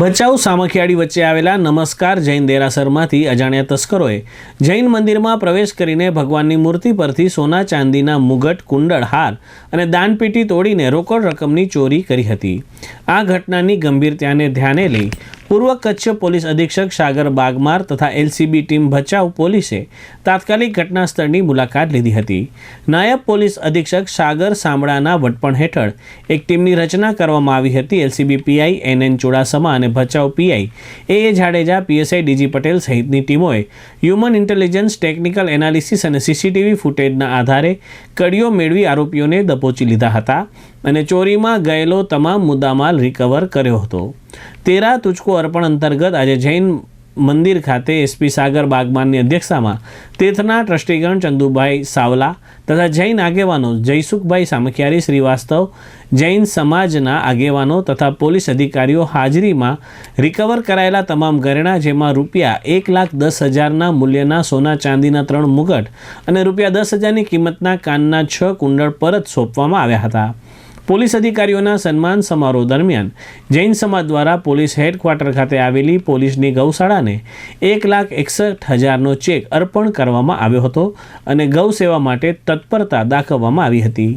ભચાઉ સામખિયાળી વચ્ચે આવેલા નમસ્કાર જૈન દેરાસરમાંથી અજાણ્યા તસ્કરોએ જૈન મંદિરમાં પ્રવેશ કરીને ભગવાનની મૂર્તિ પરથી સોના ચાંદીના મુગટ, કુંડળ, હાર અને દાનપેટી તોડીને રોકડ રકમની ચોરી કરી હતી। આ ઘટનાની ગંભીરતાને ધ્યાને લઈ પૂર્વ કચ્છ પોલીસ અધિક્ષક સાગર બાગમાર તથા એલસીબી ટીમ ભચાઉ પોલીસે તાત્કાલિક ઘટના સ્થળની મુલાકાત લીધી હતી। નાયબ પોલીસ અધિક્ષક સાગર સામળાના વડપણ હેઠળ એક ટીમની રચના કરવામાં આવી હતી। એલસીબી પીઆઈ એનએન ચુડાસમા અને Bhachau PI A Jadeja, PSI DG Patel સહિતની ટીમોએ હ્યુમન ઇન્ટેલિજન્સ, ટેકનિકલ એનાલિસિસ અને સીસીટીવી ફૂટેજના આધારે કડીઓ મેળવી આરોપીઓને દબોચી લીધા હતા અને ચોરીમાં ગયેલો તમામ મુદ્દામાલ રિકવર કર્યો હતો। તેરા તુચકો અર્પણ અંતર્ગત આજે જૈન મંદિર ખાતે એસપી સાગર બાગમારની અધ્યક્ષતામાં તીર્થના ટ્રસ્ટીગણ ચંદુભાઈ સાવલા તથા જૈન આગેવાનો જયસુખભાઈ સામખિયારી શ્રીવાસ્તવ, જૈન સમાજના આગેવાનો તથા પોલીસ અધિકારીઓ હાજરીમાં રિકવર કરાયેલા તમામ ઘરેણાં, જેમાં રૂપિયા 1,10,000ના મૂલ્યના સોના ચાંદીના 3 મુગટ અને રૂપિયા 10,000ની કિંમતના કાનના 6 કુંડળ પરત સોંપવામાં આવ્યા હતા। પોલીસ અધિકારીઓના સન્માન સમારોહ દરમિયાન જૈન સમાજ દ્વારા પોલીસ હેડક્વાર્ટર ખાતે આવેલી પોલીસની ગૌશાળાને 1,61,000નો ચેક અર્પણ કરવામાં આવ્યો હતો અને ગૌ સેવા માટે તત્પરતા દાખવવામાં આવી હતી।